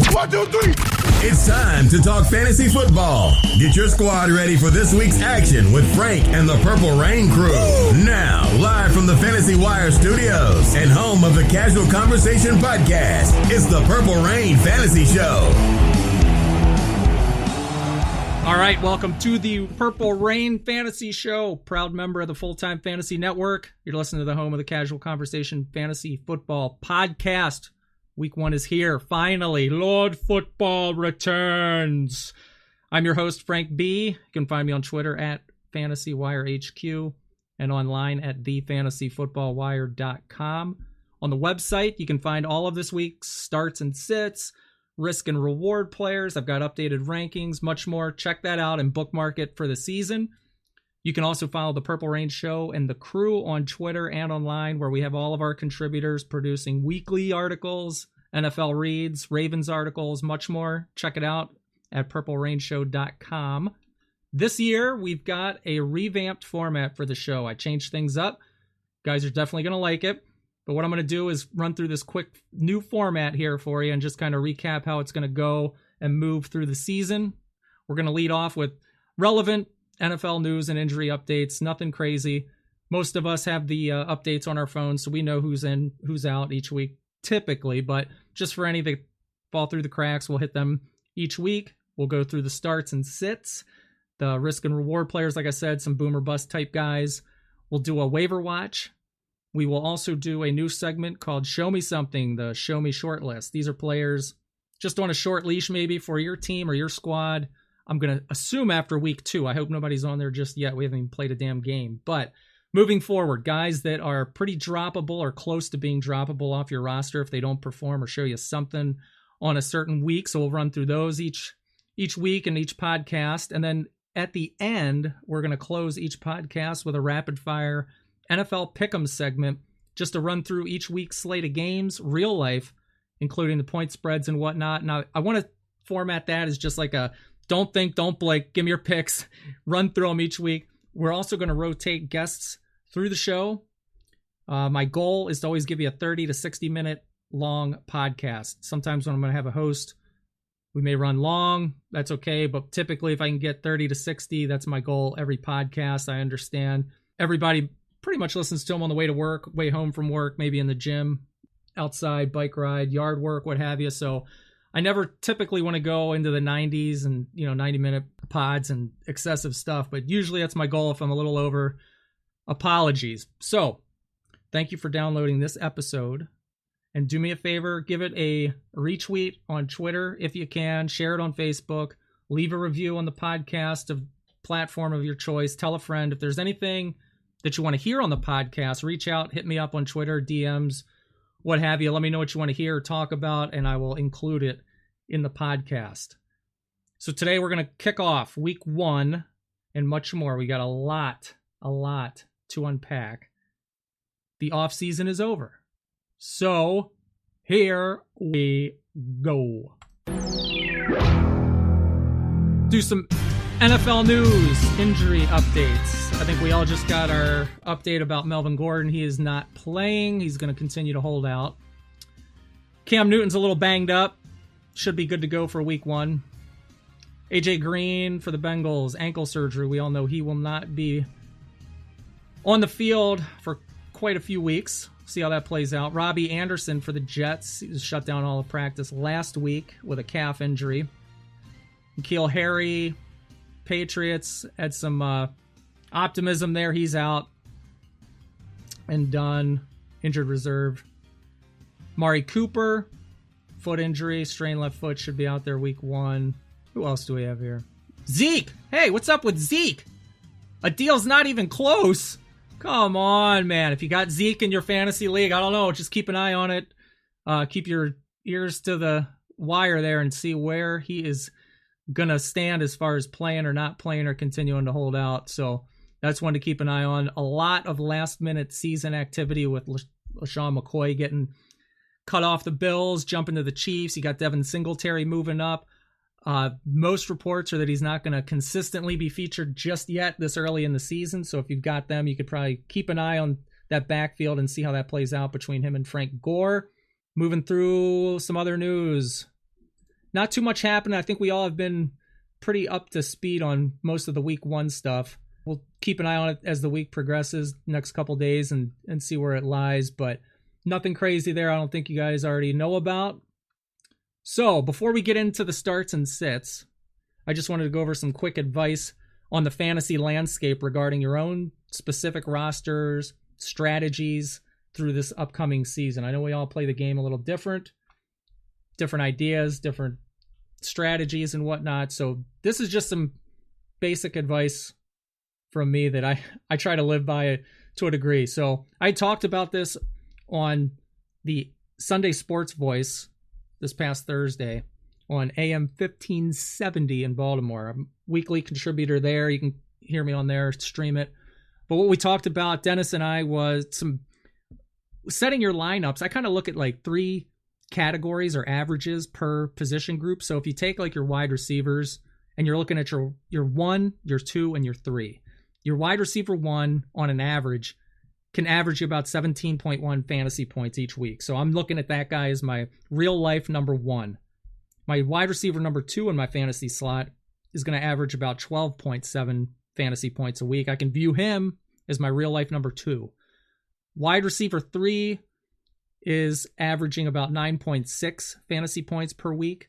1, 2, 3. It's time to talk fantasy football. Get your squad ready for this week's action with Frank and the Purple Rain crew. Now, live from the Fantasy Wire studios and home of the Casual Conversation podcast, it's the Purple Rain Fantasy Show. All right, welcome to the Purple Rain Fantasy Show. Proud member of the Full-Time Fantasy Network. You're listening to the home of the Casual Conversation Fantasy Football podcast. Week 1 is here, finally. Lord Football returns. I'm your host, Frank B. You can find me on Twitter at FantasyWireHQ and online at thefantasyfootballwire.com. On the website, you can find all of this week's starts and sits, risk and reward players. I've got updated rankings, much more. Check that out and bookmark it for the season. You can also follow the Purple Rain Show and the crew on Twitter and online, where we have all of our contributors producing weekly articles, NFL reads, Ravens articles, much more. Check it out at purplerainshow.com. This year, we've got a revamped format for the show. I changed things up. Guys are definitely going to like it. But what I'm going to do is run through this quick new format here for you and just kind of recap how it's going to go and move through the season. We're going to lead off with relevant NFL news and injury updates. Nothing crazy. Most of us have the updates on our phones, so we know who's in, who's out each week typically. But just for any that fall through the cracks, we'll hit them each week. We'll go through the starts and sits, the risk and reward players, like I said, some boomer bust type guys. We'll do a waiver watch. We will also do a new segment called Show Me Something, the Show Me Short List. These are players just on a short leash maybe for your team or your squad. I'm going to assume after week 2. I hope nobody's on there just yet. We haven't even played a damn game. But moving forward, guys that are pretty droppable or close to being droppable off your roster if they don't perform or show you something on a certain week. So we'll run through those each week and each podcast. And then at the end, we're going to close each podcast with a rapid fire NFL Pick'em segment, just to run through each week's slate of games, real life, including the point spreads and whatnot. Now, I want to format that as just like a don't think, don't blink, give me your picks, run through them each week. We're also going to rotate guests through the show. My goal is to always give you a 30 to 60 minute long podcast. Sometimes when I'm going to have a host, we may run long. That's okay. But typically, if I can get 30 to 60, that's my goal every podcast. I understand everybody pretty much listens to them on the way to work, way home from work, maybe in the gym, outside, bike ride, yard work, what have you. So I never typically want to go into the 90s and, 90-minute pods and excessive stuff, but usually that's my goal. If I'm a little over, apologies. So thank you for downloading this episode, and do me a favor, give it a retweet on Twitter if you can, share it on Facebook, leave a review on the podcast of platform of your choice, tell a friend. If there's anything that you want to hear on the podcast, reach out, hit me up on Twitter, DMs, what have you. Let me know what you want to hear or talk about, and I will include it in the podcast. So today we're going to kick off week 1 and much more. We got a lot to unpack. The off season is over. So here we go. Do some NFL news, injury updates. I think we all just got our update about Melvin Gordon. He is not playing. He's going to continue to hold out. Cam Newton's a little banged up. Should be good to go for week 1. AJ Green for the Bengals, ankle surgery. We all know he will not be on the field for quite a few weeks. See how that plays out. Robbie Anderson for the Jets. He was shut down all of practice last week with a calf injury. N'Keal Harry, Patriots, had some optimism there. He's out and done. Injured reserve. Mari Cooper, foot injury, strained left foot, should be out there week 1. Who else do we have here? Zeke! Hey, what's up with Zeke? A deal's not even close. Come on, man. If you got Zeke in your fantasy league, I don't know. Just keep an eye on it. Keep your ears to the wire there and see where he is going to stand as far as playing or not playing or continuing to hold out. So that's one to keep an eye on. A lot of last-minute season activity with LaShawn McCoy getting cut off the Bills, jumping to the Chiefs. You got Devin Singletary moving up. Most reports are that he's not going to consistently be featured just yet this early in the season. So if you've got them, you could probably keep an eye on that backfield and see how that plays out between him and Frank Gore. Moving through some other news. not too much happened. I think we all have been pretty up to speed on most of the week 1 stuff. We'll keep an eye on it as the week progresses next couple days and see where it lies, but nothing crazy there I don't think you guys already know about. So before we get into the starts and sits, I just wanted to go over some quick advice on the fantasy landscape regarding your own specific rosters, strategies through this upcoming season. I know we all play the game a little different ideas, different strategies and whatnot. So this is just some basic advice from me that I try to live by it to a degree. So I talked about this on the Sunday Sports Voice this past Thursday on AM 1570 in Baltimore. I'm a weekly contributor there. You can hear me on there, stream it. But what we talked about, Dennis and I, was some setting your lineups. I kind of look at like 3 categories or averages per position group. So if you take like your wide receivers and you're looking at your 1, your 2, and your 3, your wide receiver 1 on an average can average you about 17.1 fantasy points each week. So I'm looking at that guy as my real life number 1. My wide receiver number 2 in my fantasy slot is going to average about 12.7 fantasy points a week. I can view him as my real life number 2. Wide receiver 3 is averaging about 9.6 fantasy points per week.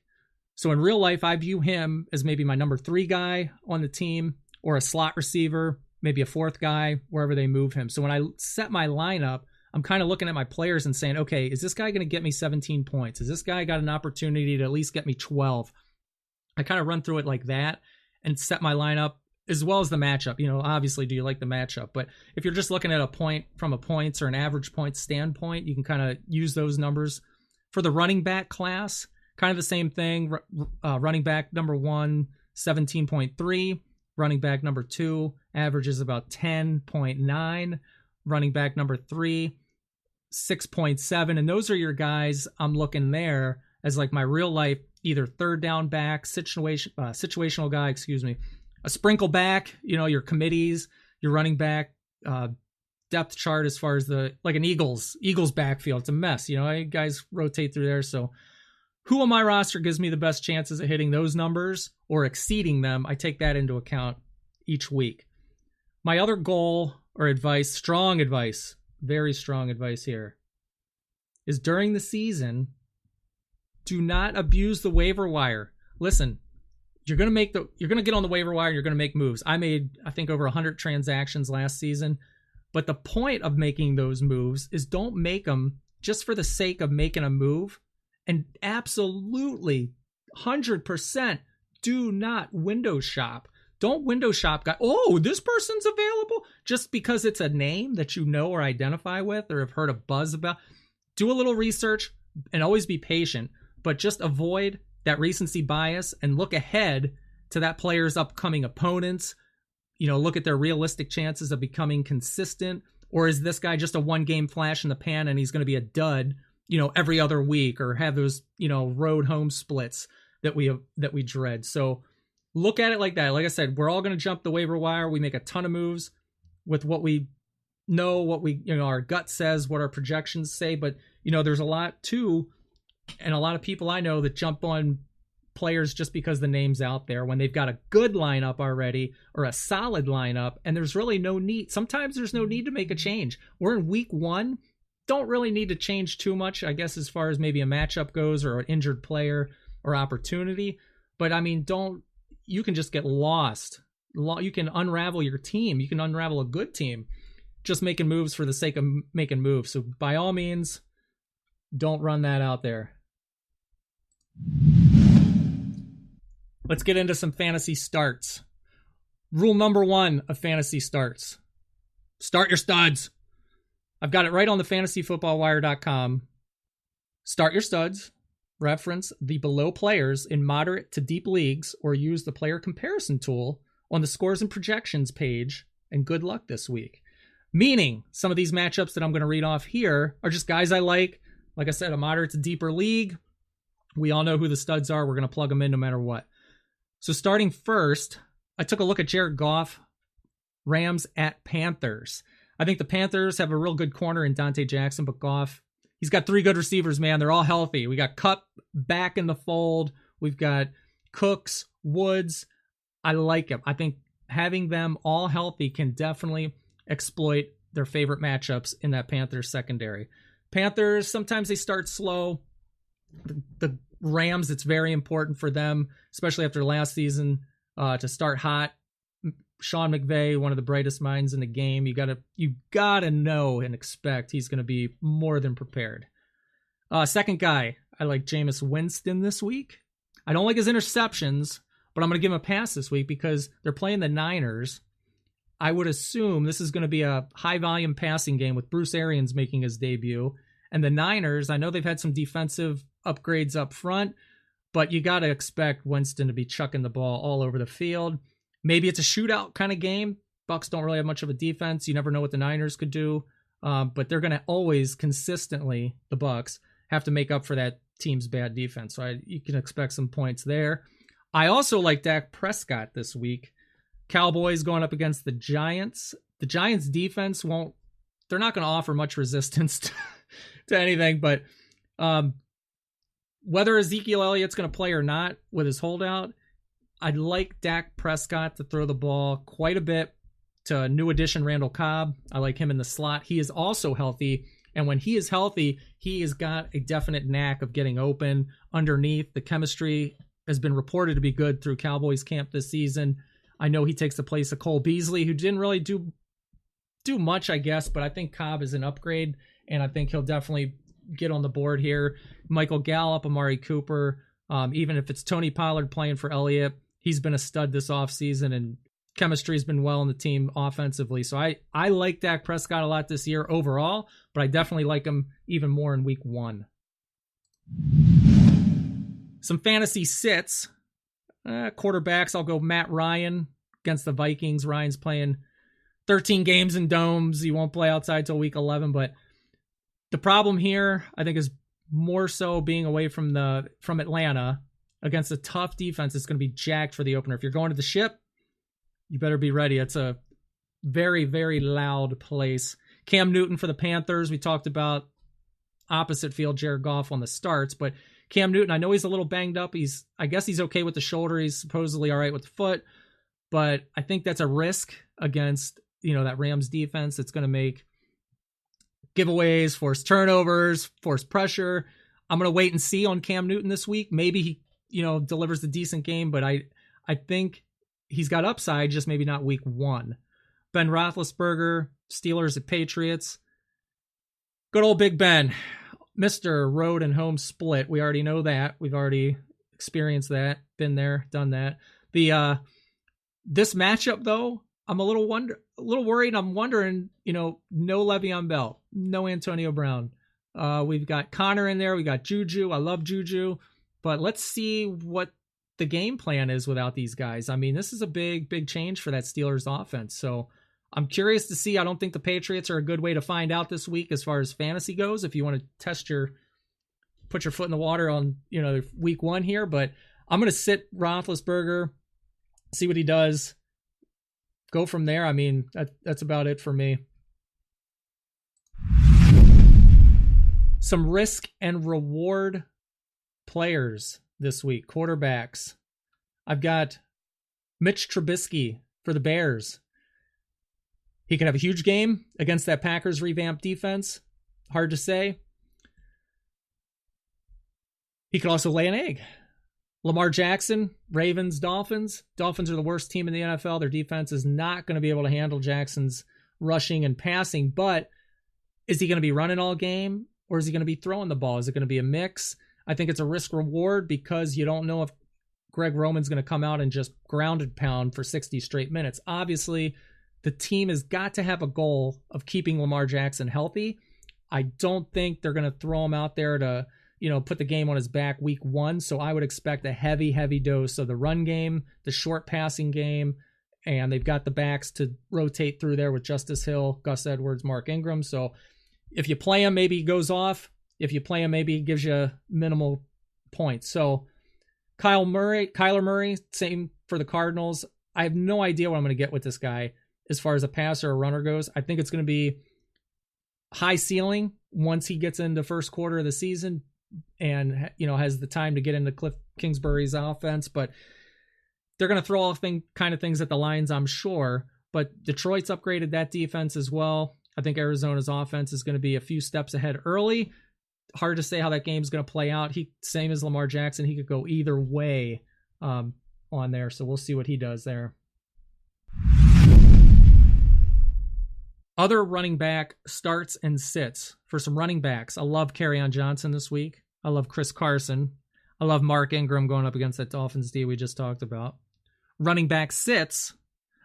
So in real life, I view him as maybe my number 3 guy on the team, or a slot receiver, maybe a 4th guy, wherever they move him. So when I set my lineup, I'm kind of looking at my players and saying, okay, is this guy going to get me 17 points? Has this guy got an opportunity to at least get me 12? I kind of run through it like that and set my lineup as well as the matchup. You know, obviously, do you like the matchup? But if you're just looking at a point from a points or an average point standpoint, you can kind of use those numbers. For the running back class, kind of the same thing. Running back number 1, 17.3. Running back number 2 averages about 10.9. Running back number 3, 6.7. And those are your guys I'm looking there as like my real life, either third down back, situational guy, a sprinkle back, you know, your committees, your running back depth chart as far as like an Eagles backfield. It's a mess, you know, guys rotate through there. So who on my roster gives me the best chances of hitting those numbers or exceeding them? I take that into account each week. My other goal or advice, strong advice, very strong advice here, is during the season, do not abuse the waiver wire. Listen, you're going to get on the waiver wire, you're going to make moves. I made, I think, over 100 transactions last season. But the point of making those moves is don't make them just for the sake of making a move. And absolutely, 100%, do not window shop. Don't window shop. Oh, this person's available just because it's a name that you know or identify with or have heard a buzz about. Do a little research and always be patient, but just avoid that recency bias and look ahead to that player's upcoming opponents. You know, look at their realistic chances of becoming consistent. Or is this guy just a one-game flash in the pan and he's going to be a dud, you know, every other week, or have those, you know, road home splits that we dread. So look at it like that. Like I said, we're all going to jump the waiver wire. We make a ton of moves with what we know, what we, you know, our gut says, what our projections say. But, you know, there's a lot too. And a lot of people I know that jump on players just because the name's out there when they've got a good lineup already or a solid lineup. And there's really no need. Sometimes there's no need to make a change. We're in week 1. Don't really need to change too much, I guess, as far as maybe a matchup goes or an injured player or opportunity. But I mean, you can just get lost. You can unravel your team. You can unravel a good team just making moves for the sake of making moves. So by all means, don't run that out there. Let's get into some fantasy starts. Rule number 1 of fantasy starts: start your studs. I've got it right on the fantasyfootballwire.com. Start your studs. Reference the below players in moderate to deep leagues, or use the player comparison tool on the scores and projections page, and good luck this week. Meaning, some of these matchups that I'm going to read off here are just guys I like. Like I said, a moderate to deeper league. We all know who the studs are. We're going to plug them in no matter what. So starting first, I took a look at Jared Goff, Rams at Panthers. I think the Panthers have a real good corner in Dante Jackson, but Goff, he's got 3 good receivers, man. They're all healthy. We got Kupp back in the fold. We've got Cooks, Woods. I like him. I think having them all healthy can definitely exploit their favorite matchups in that Panthers secondary. Panthers, sometimes they start slow. The Rams, it's very important for them, especially after last season, to start hot. Sean McVay, one of the brightest minds in the game. You gotta know and expect he's going to be more than prepared. Second guy, I like Jameis Winston this week. I don't like his interceptions, but I'm going to give him a pass this week because they're playing the Niners. I would assume this is going to be a high-volume passing game with Bruce Arians making his debut. And the Niners, I know they've had some defensive upgrades up front, but you got to expect Winston to be chucking the ball all over the field. Maybe it's a shootout kind of game. Bucs don't really have much of a defense. You never know what the Niners could do. But they're going to always consistently, the Bucs, have to make up for that team's bad defense. So you can expect some points there. I also like Dak Prescott this week. Cowboys going up against the Giants. The Giants defense they're not going to offer much resistance to anything, but whether Ezekiel Elliott's going to play or not with his holdout, I'd like Dak Prescott to throw the ball quite a bit to new addition Randall Cobb. I like him in the slot. He is also healthy, and when he is healthy, he has got a definite knack of getting open underneath. The chemistry has been reported to be good through Cowboys camp this season. I know he takes the place of Cole Beasley, who didn't really do much, I guess, but I think Cobb is an upgrade, and I think he'll definitely get on the board here. Michael Gallup, Amari Cooper, even if it's Tony Pollard playing for Elliott, he's been a stud this offseason, and chemistry has been well in the team offensively. So I like Dak Prescott a lot this year overall, but I definitely like him even more in week 1. Some fantasy sits. Quarterbacks, I'll go Matt Ryan against the Vikings. Ryan's playing 13 games in domes. He won't play outside till week 11, but the problem here, I think, is more so being away from Atlanta against a tough defense. It's going to be jacked for the opener. If you're going to the Ship, you better be ready. It's a very, very loud place. Cam Newton for the Panthers. We talked about opposite field Jared Goff on the starts, but Cam Newton, I know he's a little banged up. I guess he's okay with the shoulder. He's supposedly all right with the foot, but I think that's a risk against, that Rams defense. It's going to make giveaways, force turnovers, force pressure. I'm going to wait and see on Cam Newton this week. Maybe he, delivers a decent game, but I think he's got upside, just maybe not week 1. Ben Roethlisberger, Steelers at Patriots. Good old Big Ben. Mr. Road and Home Split. We already know that. We've already experienced that. Been there, done that. This matchup, though, I'm a little worried. I'm wondering, no Le'Veon Bell, no Antonio Brown. We've got Connor in there. We got Juju. I love Juju. But let's see what the game plan is without these guys. I mean, this is a big, big change for that Steelers offense. So I'm curious to see. I don't think the Patriots are a good way to find out this week as far as fantasy goes, if you want to put your foot in the water on, week 1 here. But I'm going to sit Roethlisberger, see what he does, go from there. I mean, that's about it for me. Some risk and reward players this week, quarterbacks. I've got Mitch Trubisky for the Bears. He could have a huge game against that Packers revamped defense. Hard to say. He could also lay an egg. Lamar Jackson, Ravens, Dolphins. Dolphins are the worst team in the NFL. Their defense is not going to be able to handle Jackson's rushing and passing, but is he going to be running all game, or is he going to be throwing the ball? Is it going to be a mix? I think it's a risk reward because you don't know if Greg Roman's going to come out and just ground and pound for 60 straight minutes. Obviously, the team has got to have a goal of keeping Lamar Jackson healthy. I don't think they're going to throw him out there to, put the game on his back week 1. So I would expect a heavy, heavy dose of the run game, the short passing game, and they've got the backs to rotate through there with Justice Hill, Gus Edwards, Mark Ingram. So if you play him, maybe he goes off. If you play him, maybe he gives you minimal points. So Kyler Murray, same for the Cardinals. I have no idea what I'm going to get with this guy as far as a passer or runner goes. I think it's going to be high ceiling once he gets into first quarter of the season and, has the time to get into Kingsbury's offense, but they're going to throw all kind of things at the Lions, I'm sure. But Detroit's upgraded that defense as well. I think Arizona's offense is going to be a few steps ahead early. Hard to say how that game's going to play out. Same as Lamar Jackson, he could go either way on there. So we'll see what he does there. Other running back starts and sits. For some running backs, I love Kerryon Johnson this week. I love Chris Carson. I love Mark Ingram going up against that Dolphins D we just talked about. Running back sits.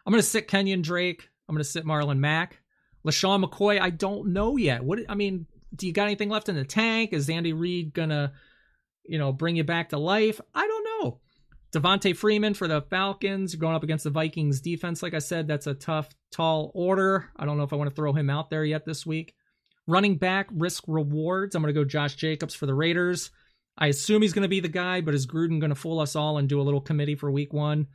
I'm going to sit Kenyon Drake. I'm going to sit Marlon Mack. LaShawn McCoy, I don't know yet. Do you got anything left in the tank? Is Andy Reid going to, bring you back to life? I don't know. Devontae Freeman for the Falcons going up against the Vikings defense. Like I said, that's a tough, tall order. I don't know if I want to throw him out there yet this week. Running back risk rewards. I'm going to go Josh Jacobs for the Raiders. I assume he's going to be the guy, but is Gruden going to fool us all and do a little committee for week 1?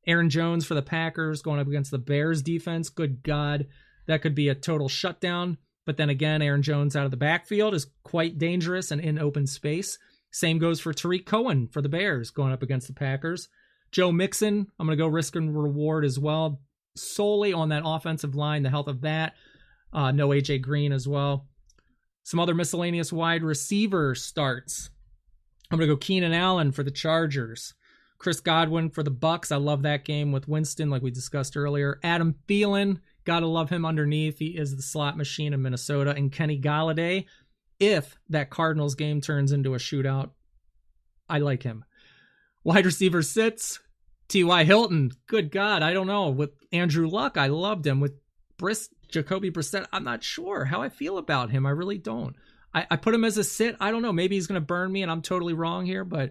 Aaron Jones for the Packers going up against the Bears defense. Good God, that could be a total shutdown. But then again, Aaron Jones out of the backfield is quite dangerous and in open space. Same goes for Tariq Cohen for the Bears going up against the Packers. Joe Mixon, I'm going to go risk and reward as well, solely on that offensive line, the health of that. No AJ Green as well. Some other miscellaneous wide receiver starts. I'm going to go Keenan Allen for the Chargers. Chris Godwin for the Bucks. I love that game with Winston, like we discussed earlier. Adam Thielen, gotta love him underneath. He is the slot machine in Minnesota. And Kenny Galladay, if that Cardinals game turns into a shootout, I like him. Wide receiver sits. T.Y. Hilton, good God, I don't know. With Andrew Luck, I loved him. With Jacoby Brissett, I'm not sure how I feel about him. I really don't. I put him as a sit. I don't know. Maybe he's going to burn me and I'm totally wrong here, but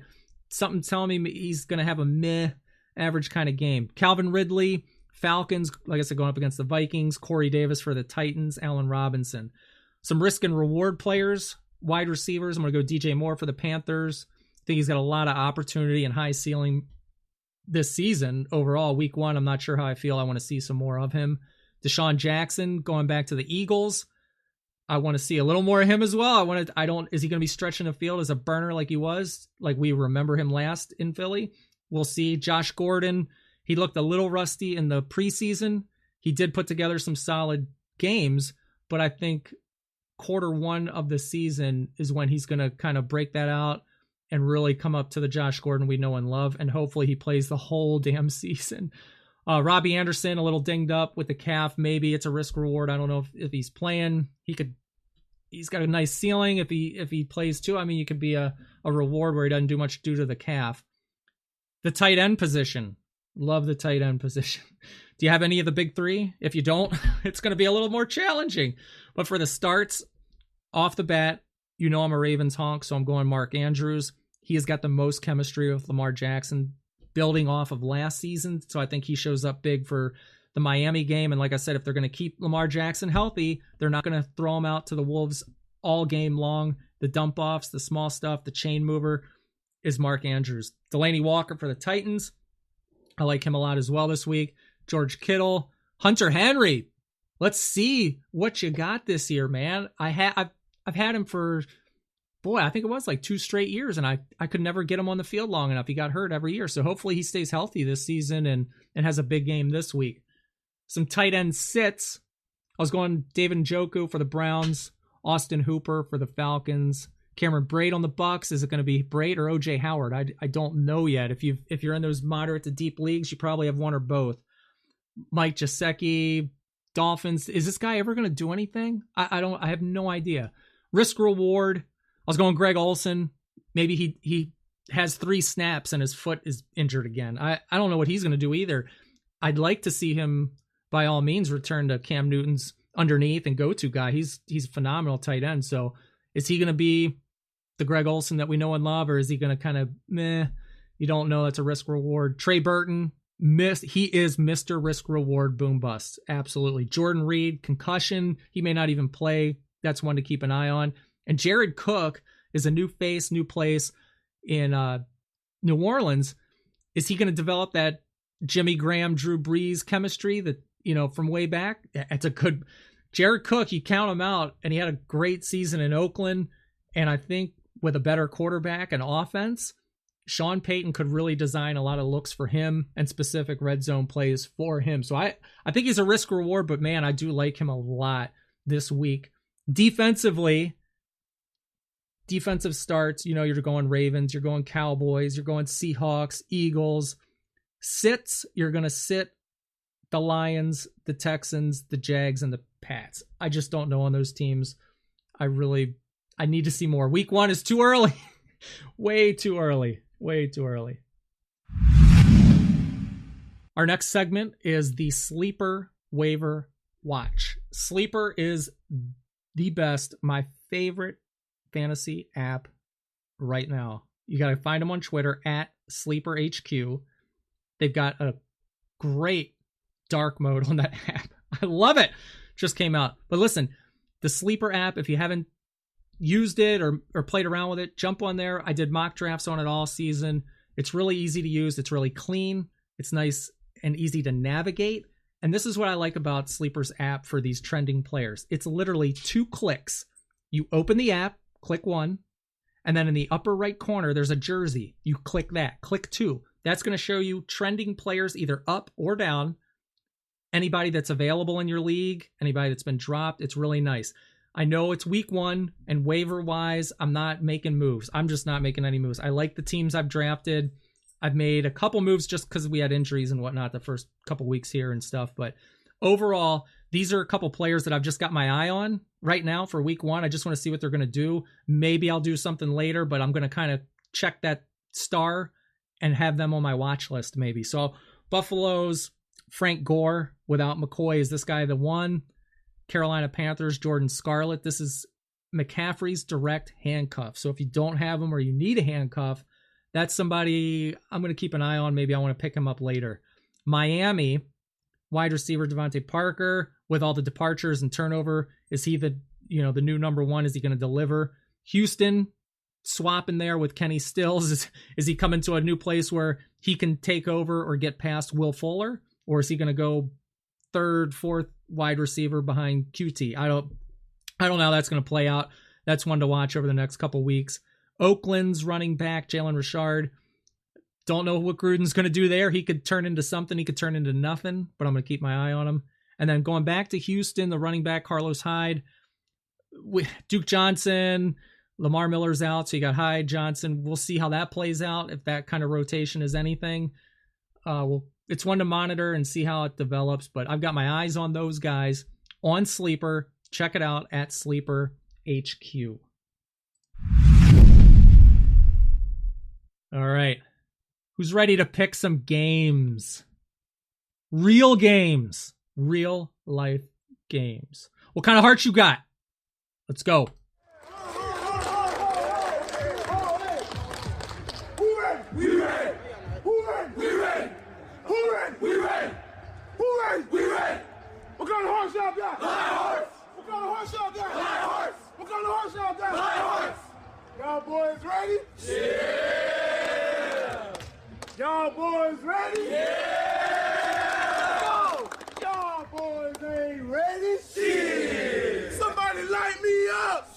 something telling me he's going to have a meh average kind of game. Calvin Ridley, Falcons, like I said, going up against the Vikings. Corey Davis for the Titans. Allen Robinson. Some risk and reward players, wide receivers. I'm going to go DJ Moore for the Panthers. I think he's got a lot of opportunity and high ceiling this season overall. Week 1, I'm not sure how I feel. I want to see some more of him. Deshaun Jackson going back to the Eagles. I want to see a little more of him as well. Is he going to be stretching the field as a burner like he was, like we remember him last in Philly? We'll see. Josh Gordon, he looked a little rusty in the preseason. He did put together some solid games, but I think quarter 1 of the season is when he's going to kind of break that out and really come up to the Josh Gordon we know and love, and hopefully he plays the whole damn season. Robbie Anderson, a little dinged up with the calf. Maybe it's a risk reward. I don't know if he's playing. He's got a nice ceiling if he plays too. I mean, you could be a reward where he doesn't do much due to the calf. The tight end position. Love the tight end position. Do you have any of the big 3? If you don't, it's going to be a little more challenging. But for the starts, off the bat, I'm a Ravens honk, so I'm going Mark Andrews. He has got the most chemistry with Lamar Jackson, building off of last season. So I think he shows up big for the Miami game. And like I said, if they're going to keep Lamar Jackson healthy, they're not going to throw him out to the Wolves all game long. The dump offs, the small stuff, the chain mover is Mark Andrews. Delaney Walker for the Titans. I like him a lot as well this week. George Kittle, Hunter Henry. Let's see what you got this year, man. I've had him for, I think it was like 2 straight years, and I could never get him on the field long enough. He got hurt every year. So hopefully he stays healthy this season and has a big game this week. Some tight end sits. I was going David Njoku for the Browns, Austin Hooper for the Falcons, Cameron Brate on the Bucks. Is it going to be Brate or OJ Howard? I don't know yet. If you're in those moderate to deep leagues, you probably have one or both. Mike Gesicki, Dolphins. Is this guy ever going to do anything? I have no idea. Risk reward. I was going Greg Olsen. Maybe he has 3 snaps and his foot is injured again. I don't know what he's going to do either. I'd like to see him, by all means, return to Cam Newton's underneath and go-to guy. He's a phenomenal tight end. So is he going to be the Greg Olsen that we know and love, or is he going to kind of meh? You don't know. That's a risk reward. Trey Burton, he is Mr. Risk Reward boom bust. Absolutely. Jordan Reed, concussion. He may not even play. That's one to keep an eye on. And Jared Cook is a new face, new place in New Orleans. Is he going to develop that Jimmy Graham, Drew Brees chemistry that, from way back? It's a good Jared Cook. You count him out, and he had a great season in Oakland. And I think with a better quarterback and offense, Sean Payton could really design a lot of looks for him and specific red zone plays for him. So I think he's a risk reward, but man, I do like him a lot this week. Defensively, defensive starts, you're going Ravens, you're going Cowboys, you're going Seahawks, Eagles. Sits, you're going to sit the Lions, the Texans, the Jags, and the Pats. I just don't know on those teams. I need to see more. Week 1 is too early. Way too early. Way too early. Our next segment is the Sleeper Waiver Watch. Sleeper is the best, my favorite fantasy app right now. You got to find them on Twitter at SleeperHQ. They've got a great dark mode on that app. I love it. Just came out. But listen, the Sleeper app, if you haven't used it or played around with it, jump on there. I did mock drafts on it all season. It's really easy to use. It's really clean. It's nice and easy to navigate. And this is what I like about Sleeper's app for these trending players. It's literally 2 clicks. You open the app, click 1, and then in the upper right corner, there's a jersey. You click that, click 2. That's going to show you trending players either up or down. Anybody that's available in your league, anybody that's been dropped. It's really nice. I know it's week 1 and waiver wise, I'm not making moves. I'm just not making any moves. I like the teams I've drafted. I've made a couple moves just because we had injuries and whatnot the first couple weeks here and stuff. But overall, these are a couple players that I've just got my eye on right now for week 1. I just want to see what they're going to do. Maybe I'll do something later, but I'm going to kind of check that star and have them on my watch list maybe. So Buffalo's Frank Gore without McCoy. Is this guy the one? Carolina Panthers, Jordan Scarlett. This is McCaffrey's direct handcuff. So if you don't have him or you need a handcuff, that's somebody I'm going to keep an eye on. Maybe I want to pick him up later. Miami, wide receiver Devontae Parker, with all the departures and turnover, is he the new number 1? Is he going to deliver? Houston, swapping there with Kenny Stills. Is he coming to a new place where he can take over or get past Will Fuller? Or is he going to go 3rd, 4th wide receiver behind QT? I don't know how that's going to play out. That's one to watch over the next couple weeks. Oakland's running back, Jalen Richard. Don't know what Gruden's going to do there. He could turn into something. He could turn into nothing, but I'm going to keep my eye on him. And then going back to Houston, the running back, Carlos Hyde. Duke Johnson, Lamar Miller's out, so you got Hyde, Johnson. We'll see how that plays out, if that kind of rotation is anything. It's one to monitor and see how it develops, but I've got my eyes on those guys on Sleeper. Check it out at Sleeper HQ. All right. Who's ready to pick some games? Real games. Real life games. What kind of hearts you got? Let's go. We ready. What kind of horse y'all got? Lion horse. What kind of horse y'all got? Lion horse. What kind of horse y'all got? Lion horse. Y'all boys ready? Yeah. Y'all boys ready? Yeah. Go. Y'all boys ain't ready? Shit. Somebody light me up.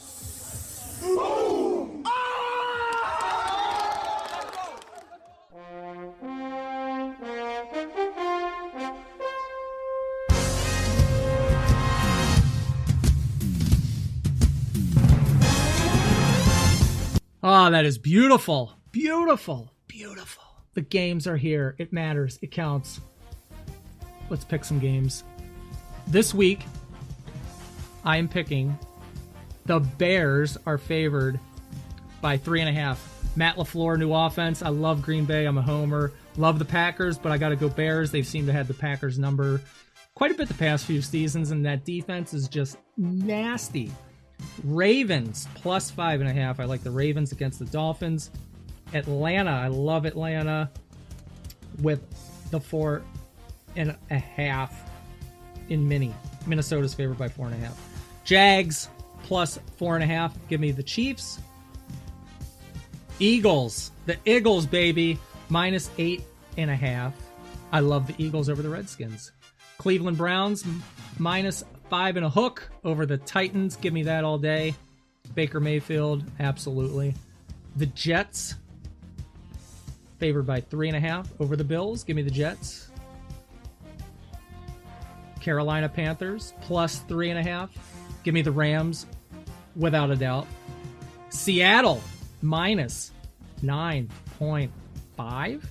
Boom. Oh, that is beautiful. Beautiful. Beautiful. The games are here. It matters. It counts. Let's pick some games. This week, I am picking the Bears are favored by 3.5. Matt LaFleur, new offense. I love Green Bay. I'm a homer. Love the Packers, but I got to go Bears. They seem to have the Packers number quite a bit the past few seasons, and that defense is just nasty. Ravens plus 5.5. I like the Ravens against the Dolphins. Atlanta, I love Atlanta with the 4.5 in mini. Minnesota's favored by 4.5. Jags plus 4.5. Give me the Chiefs. Eagles, the Eagles, baby, minus 8.5. I love the Eagles over the Redskins. Cleveland Browns minus 5.5 over the Titans. Give me that all day. Baker Mayfield, absolutely. The Jets favored by 3.5 over the Bills. Give me the Jets. Carolina Panthers plus 3.5. Give me the Rams without a doubt. Seattle minus 9.5.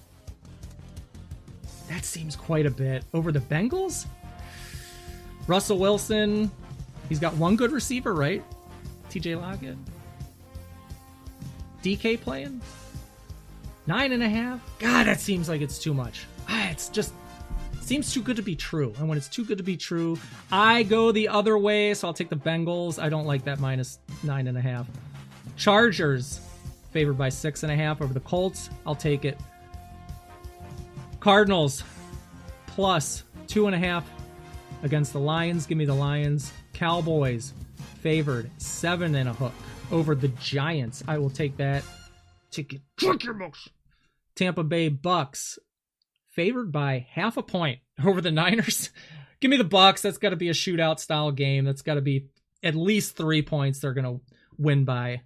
That seems quite a bit. Over the Bengals? Russell Wilson, he's got one good receiver, right? TJ Lockett. DK playing? 9.5? God, that seems like it's too much. It's just seems too good to be true. And when it's too good to be true, I go the other way, so I'll take the Bengals. I don't like that minus 9.5. Chargers favored by 6.5 over the Colts. I'll take it. Cardinals plus 2.5 against the Lions. Give me the Lions. Cowboys favored 7.5 over the Giants. I will take that. Take your books. Tampa Bay Bucks favored by 0.5 point over the Niners. Give me the Bucks. That's got to be a shootout style game. That's got to be at least 3 points they're going to win by.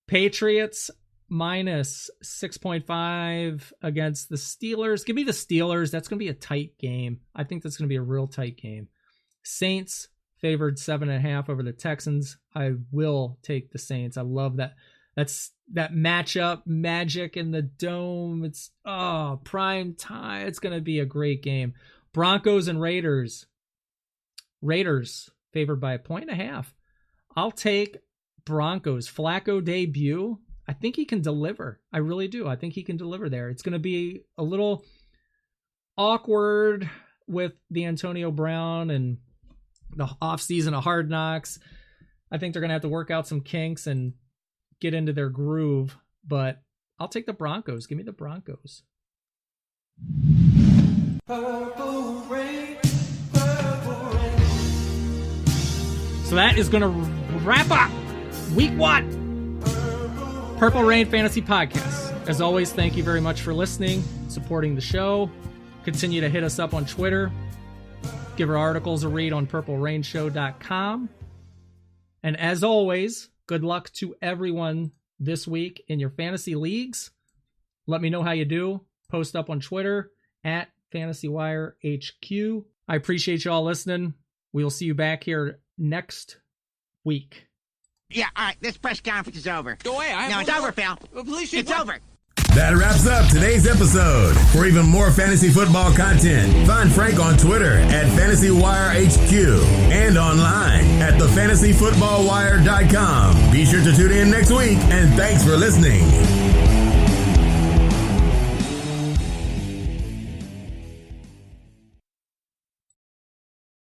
Patriots minus 6.5 against the Steelers. Give me the Steelers. That's going to be a tight game. I think that's going to be a real tight game. Saints favored 7.5 over the Texans. I will take the Saints. I love that. That's that matchup, magic in the dome. It's prime time. It's going to be a great game. Broncos and Raiders. Raiders favored by 1.5. I'll take Broncos. Flacco debut. I think he can deliver. I really do. I think he can deliver there. It's going to be a little awkward with the Antonio Brown and the offseason of Hard Knocks. I think they're going to have to work out some kinks and get into their groove, but I'll take the Broncos. Give me the Broncos. Purple rain, purple rain. So that is going to wrap up week 1 Purple Rain Fantasy Podcast. As always, thank you very much for listening, supporting the show. Continue to hit us up on Twitter. Give our articles a read on purplerainshow.com. And as always, good luck to everyone this week in your fantasy leagues. Let me know how you do. Post up on Twitter at FantasyWireHQ. I appreciate you all listening. We'll see you back here next week. Yeah, all right, this press conference is over. Go away. No, it's over, Phil. It's over. That wraps up today's episode. For even more fantasy football content, find Frank on Twitter at FantasyWireHQ and online at thefantasyfootballwire.com. Be sure to tune in next week, and thanks for listening.